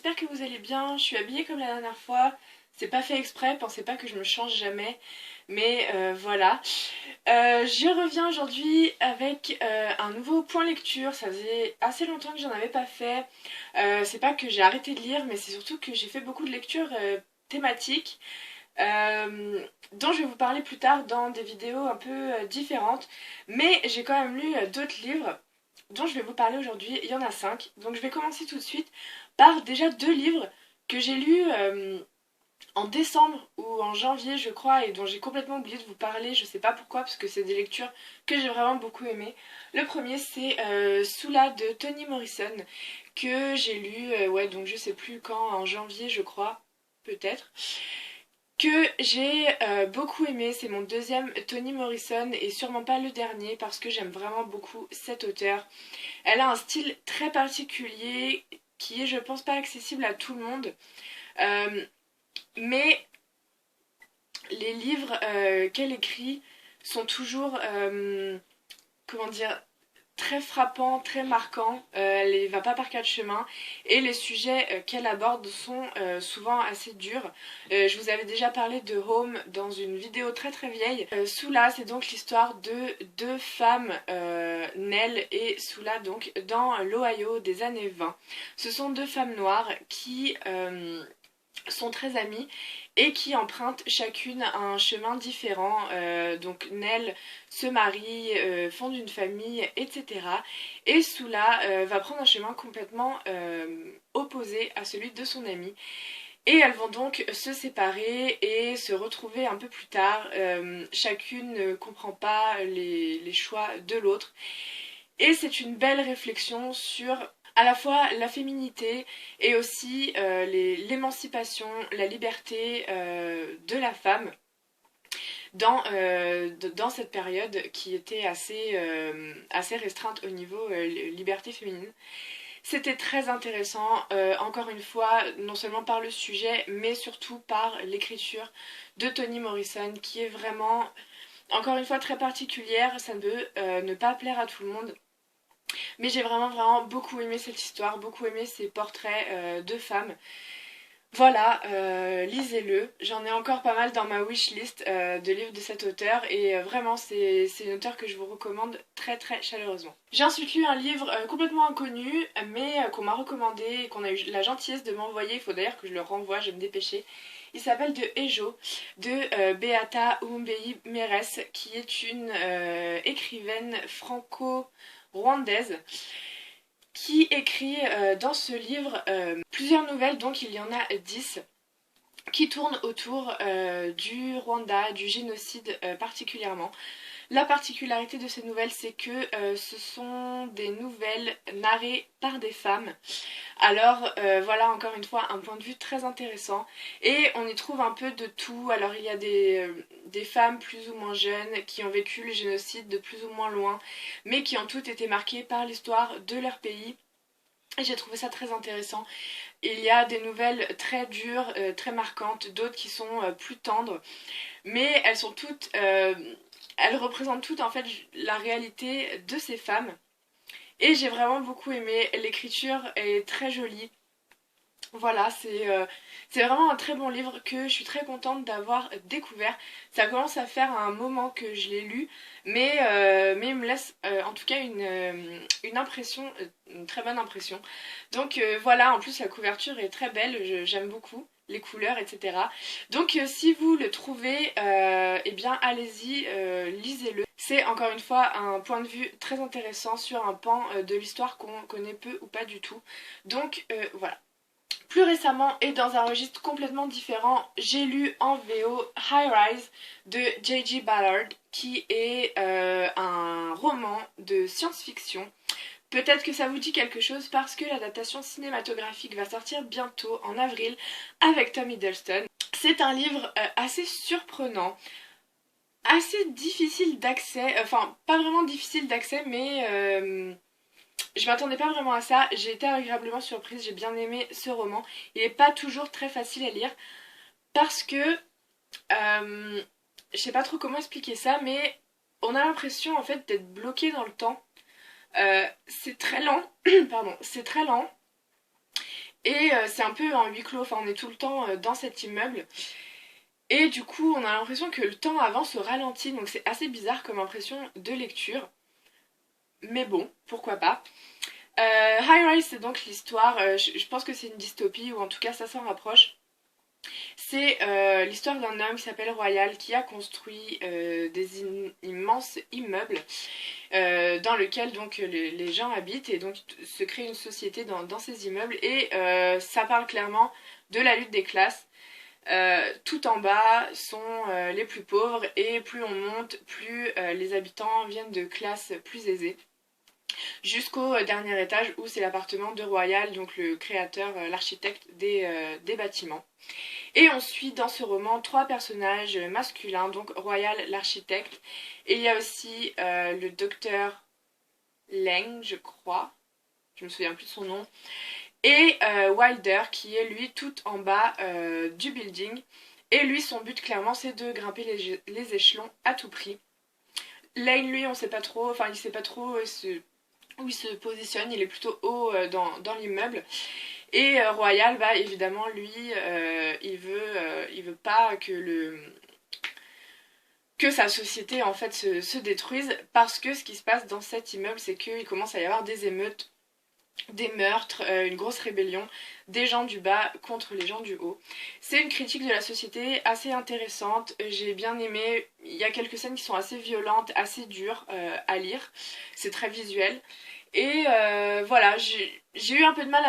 j'espère que vous allez bien. Je suis habillée comme la dernière fois. C'est pas fait exprès, pensez pas que je me change jamais. Mais voilà. Je reviens aujourd'hui avec un nouveau point lecture. Ça faisait assez longtemps que j'en avais pas fait. C'est pas que j'ai arrêté de lire, mais c'est surtout que j'ai fait beaucoup de lectures thématiques. Dont je vais vous parler plus tard dans des vidéos un peu différentes. Mais j'ai quand même lu d'autres livres dont je vais vous parler aujourd'hui. Il y en a 5. Donc je vais commencer tout de suite par déjà 2 livres que j'ai lus en décembre ou en janvier je crois et dont j'ai complètement oublié de vous parler. Je sais pas pourquoi parce que c'est des lectures que j'ai vraiment beaucoup aimées. Le premier c'est Sula de Toni Morrison que j'ai lu, ouais donc je sais plus quand, en janvier je crois, peut-être, que j'ai beaucoup aimé. C'est mon deuxième Toni Morrison et sûrement pas le dernier parce que j'aime vraiment beaucoup cette auteure. Elle a un style très particulier qui est je pense pas accessible à tout le monde. Euh, mais les livres qu'elle écrit sont toujours, comment dire, très frappants, très marquants. Elle ne va pas par quatre chemins et les sujets qu'elle aborde sont souvent assez durs. Je vous avais déjà parlé de Home dans une vidéo très très vieille. Sula, c'est donc l'histoire de 2 femmes, Nell et Sula, donc dans l'Ohio des années 20. Ce sont 2 femmes noires qui sont très amies et qui empruntent chacune un chemin différent. Donc Nell se marie, fonde une famille, etc. Et Sula va prendre un chemin complètement opposé à celui de son amie. Et elles vont donc se séparer et se retrouver un peu plus tard. Chacune ne comprend pas les choix de l'autre. Et c'est une belle réflexion sur à la fois la féminité et aussi l'émancipation, la liberté de la femme dans cette période qui était assez restreinte au niveau liberté féminine. C'était très intéressant, encore une fois, non seulement par le sujet, mais surtout par l'écriture de Toni Morrison, qui est vraiment, encore une fois, très particulière. Ça ne peut ne pas plaire à tout le monde. Mais j'ai vraiment beaucoup aimé cette histoire, beaucoup aimé ces portraits de femmes. Voilà, lisez-le. J'en ai encore pas mal dans ma wishlist de livres de cet auteur et vraiment c'est une auteure que je vous recommande très très chaleureusement. J'ai ensuite lu un livre complètement inconnu mais qu'on m'a recommandé et qu'on a eu la gentillesse de m'envoyer. Il faut d'ailleurs que je le renvoie, je vais me dépêcher. Il s'appelle De Ejo de Beata Oumbei Meres qui est une écrivaine franco-rwandaise qui écrit dans ce livre plusieurs nouvelles, donc il y en a 10, qui tournent autour du Rwanda, du génocide particulièrement. La particularité de ces nouvelles, c'est que ce sont des nouvelles narrées par des femmes. Alors voilà, encore une fois, un point de vue très intéressant. Et on y trouve un peu de tout. Alors il y a des femmes plus ou moins jeunes qui ont vécu le génocide de plus ou moins loin, mais qui ont toutes été marquées par l'histoire de leur pays. Et j'ai trouvé ça très intéressant. Il y a des nouvelles très dures, très marquantes, d'autres qui sont plus tendres, mais elles sont toutes, elles représentent toutes en fait la réalité de ces femmes. Et j'ai vraiment beaucoup aimé. L'écriture est très jolie. Voilà, c'est vraiment un très bon livre que je suis très contente d'avoir découvert. Ça commence à faire un moment que je l'ai lu, mais il me laisse en tout cas une impression, une très bonne impression. Donc voilà, en plus la couverture est très belle, j'aime beaucoup les couleurs, etc. Donc si vous le trouvez, eh bien allez-y, lisez-le. C'est encore une fois un point de vue très intéressant sur un pan de l'histoire qu'on connaît peu ou pas du tout. Donc voilà. Plus récemment et dans un registre complètement différent, j'ai lu en VO High Rise de J.G. Ballard qui est un roman de science-fiction. Peut-être que ça vous dit quelque chose parce que l'adaptation cinématographique va sortir bientôt en avril avec Tom Hiddleston. C'est un livre assez surprenant, assez difficile d'accès, enfin pas vraiment difficile d'accès mais je m'attendais pas vraiment à ça, j'ai été agréablement surprise, j'ai bien aimé ce roman. Il n'est pas toujours très facile à lire parce que je sais pas trop comment expliquer ça, mais on a l'impression en fait d'être bloqué dans le temps. C'est très lent, pardon, c'est très lent Et c'est un peu en huis clos, enfin on est tout le temps dans cet immeuble. Et du coup on a l'impression que le temps avance au ralenti, donc c'est assez bizarre comme impression de lecture. Mais bon, pourquoi pas. High Rise, c'est donc l'histoire, je pense que c'est une dystopie, ou en tout cas ça s'en rapproche. C'est l'histoire d'un homme qui s'appelle Royal qui a construit des immenses immeubles dans lequel donc les gens habitent et donc se crée une société dans ces immeubles et ça parle clairement de la lutte des classes. Tout en bas sont les plus pauvres et plus on monte, plus les habitants viennent de classes plus aisées jusqu'au dernier étage où c'est l'appartement de Royal, donc le créateur, l'architecte des bâtiments. Et on suit dans ce roman trois personnages masculins, donc Royal, l'architecte, et il y a aussi le docteur Leng, je crois, je me souviens plus de son nom, et Wilder qui est lui tout en bas du building. Et lui, son but clairement, c'est de grimper les échelons à tout prix. Lane, lui, on sait pas trop, enfin il sait pas trop où il se positionne, il est plutôt haut dans l'immeuble. Et Royal, bah évidemment, lui, il veut pas que sa société en fait se détruise parce que ce qui se passe dans cet immeuble, c'est qu'il commence à y avoir des émeutes, des meurtres, une grosse rébellion des gens du bas contre les gens du haut. C'est une critique de la société assez intéressante, j'ai bien aimé, il y a quelques scènes qui sont assez violentes, assez dures à lire, c'est très visuel. Et voilà, j'ai eu un peu de mal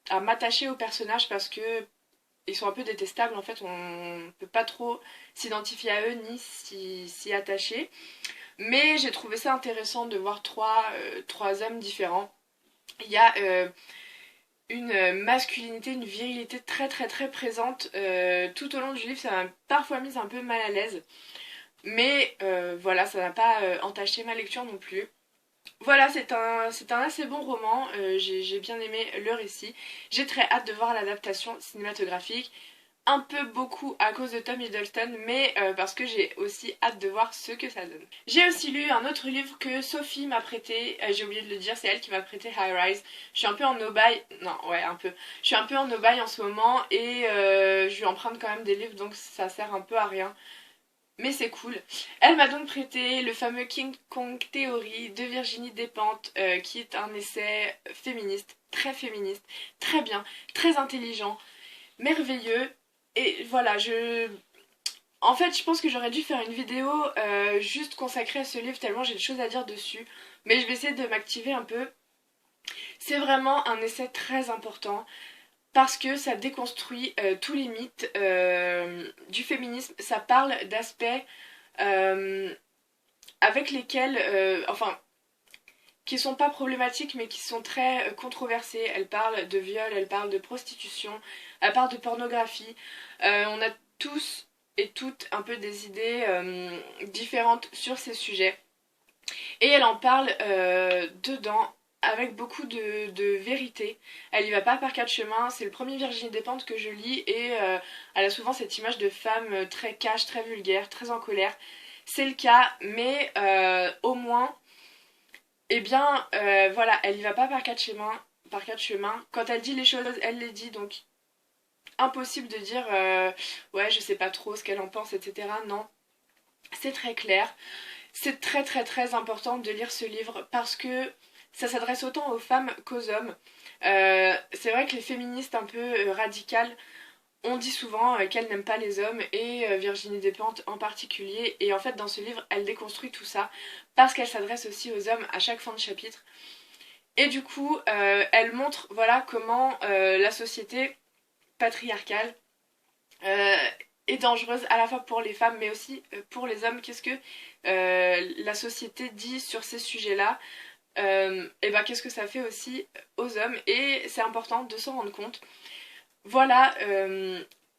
à m'attacher aux personnages parce que ils sont un peu détestables en fait, on peut pas trop s'identifier à eux ni s'y attacher. Mais j'ai trouvé ça intéressant de voir trois hommes différents. Il y a une masculinité, une virilité très très très présente tout au long du livre, ça m'a parfois mise un peu mal à l'aise. Mais voilà, ça n'a pas entaché ma lecture non plus. Voilà, c'est un assez bon roman, j'ai bien aimé le récit. J'ai très hâte de voir l'adaptation cinématographique, un peu beaucoup à cause de Tom Hiddleston, mais parce que j'ai aussi hâte de voir ce que ça donne. J'ai aussi lu un autre livre que Sophie m'a prêté, j'ai oublié de le dire, c'est elle qui m'a prêté High Rise. Je suis un peu en no-buy, non ouais un peu, je suis un peu en no-buy en ce moment et je lui emprunte quand même des livres donc ça sert un peu à rien. Mais c'est cool. Elle m'a donc prêté le fameux King Kong Theory de Virginie Despentes, qui est un essai féministe, très bien, très intelligent, merveilleux. Et voilà, en fait, je pense que j'aurais dû faire une vidéo juste consacrée à ce livre, tellement j'ai des choses à dire dessus. Mais je vais essayer de m'activer un peu. C'est vraiment un essai très important parce que ça déconstruit tous les mythes du féminisme. Ça parle d'aspects euh, avec lesquels, enfin, qui sont pas problématiques mais qui sont très controversées. Elle parle de viol, elle parle de prostitution, elle parle de pornographie. On a tous et toutes un peu des idées différentes sur ces sujets. Et elle en parle dedans avec beaucoup de vérité. Elle y va pas par quatre chemins. C'est le premier Virginie Despentes que je lis et elle a souvent cette image de femme très cash, très vulgaire, très en colère. C'est le cas, mais au moins, eh bien, voilà, elle y va pas par quatre chemins. Par quatre chemins. Quand elle dit les choses, elle les dit. Donc, impossible de dire ouais, je sais pas trop ce qu'elle en pense, etc. Non, c'est très clair. C'est très très très important de lire ce livre parce que ça s'adresse autant aux femmes qu'aux hommes. C'est vrai que les féministes un peu radicales on dit souvent qu'elle n'aime pas les hommes et Virginie Despentes en particulier. Et en fait, dans ce livre, elle déconstruit tout ça parce qu'elle s'adresse aussi aux hommes à chaque fin de chapitre. Et du coup, elle montre voilà comment la société patriarcale euh, est dangereuse à la fois pour les femmes mais aussi pour les hommes. Qu'est-ce que la société dit sur ces sujets-là et ben qu'est-ce que ça fait aussi aux hommes et c'est important de s'en rendre compte. Voilà,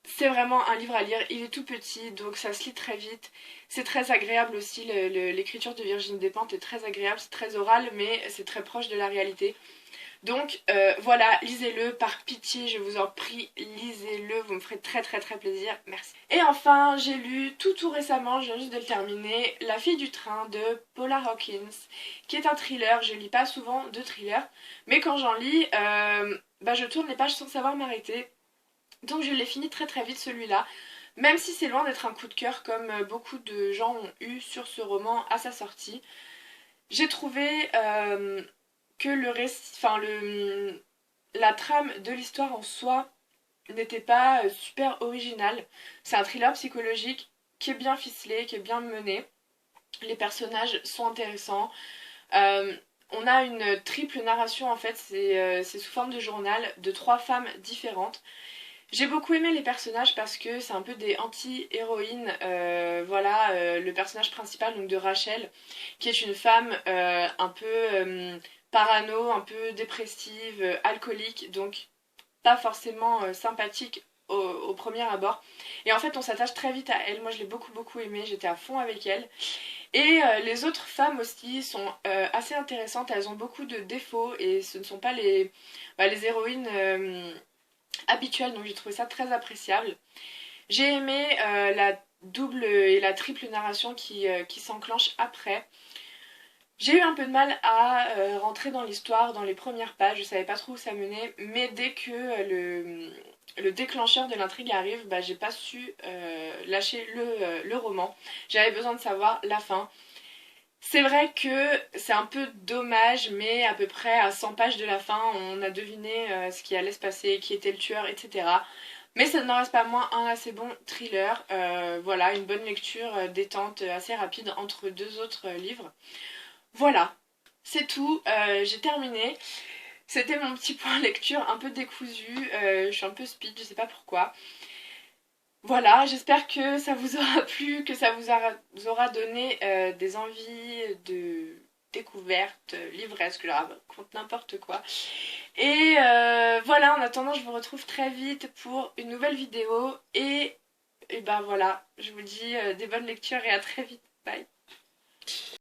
c'est vraiment un livre à lire. Il est tout petit, donc ça se lit très vite. C'est très agréable aussi. L'écriture de Virginie Despentes est très agréable, c'est très oral, mais c'est très proche de la réalité. Donc voilà, lisez-le, par pitié, je vous en prie, lisez-le, vous me ferez très très très plaisir, merci. Et enfin, j'ai lu tout récemment, je viens juste de le terminer, La fille du train de Paula Hawkins, qui est un thriller. Je lis pas souvent de thrillers, mais quand j'en lis, je tourne les pages sans savoir m'arrêter. Donc je l'ai fini très très vite celui-là, même si c'est loin d'être un coup de cœur comme beaucoup de gens ont eu sur ce roman à sa sortie. J'ai trouvé que le récit, la trame de l'histoire en soi n'était pas super originale. C'est un thriller psychologique qui est bien ficelé, qui est bien mené. Les personnages sont intéressants. Euh, on a une triple narration en fait, c'est sous forme de journal de trois femmes différentes. J'ai beaucoup aimé les personnages parce que c'est un peu des anti-héroïnes. Voilà, le personnage principal donc de Rachel, qui est une femme un peu parano, un peu dépressive, alcoolique, donc pas forcément sympathique au premier abord. Et en fait, on s'attache très vite à elle. Moi, je l'ai beaucoup aimée. J'étais à fond avec elle. Et les autres femmes aussi sont assez intéressantes. Elles ont beaucoup de défauts et ce ne sont pas les héroïnes habituelles. Donc j'ai trouvé ça très appréciable. J'ai aimé la double et la triple narration qui s'enclenche après. J'ai eu un peu de mal à rentrer dans l'histoire dans les premières pages, je savais pas trop où ça menait, mais dès que le déclencheur de l'intrigue arrive, j'ai pas su lâcher le roman. J'avais besoin de savoir la fin. C'est vrai que c'est un peu dommage, mais à peu près à 100 pages de la fin, on a deviné ce qui allait se passer, qui était le tueur, etc. Mais ça n'en reste pas moins un assez bon thriller. Voilà, une bonne lecture détente, assez rapide entre deux autres livres. Voilà, c'est tout, j'ai terminé. C'était mon petit point lecture un peu décousu, je suis un peu speed, je sais pas pourquoi. Voilà, j'espère que ça vous aura plu, que ça vous aura donné des envies de découverte, livresque, je raconte n'importe quoi. Et voilà, en attendant, je vous retrouve très vite pour une nouvelle vidéo. Et ben voilà, je vous dis des bonnes lectures et à très vite. Bye.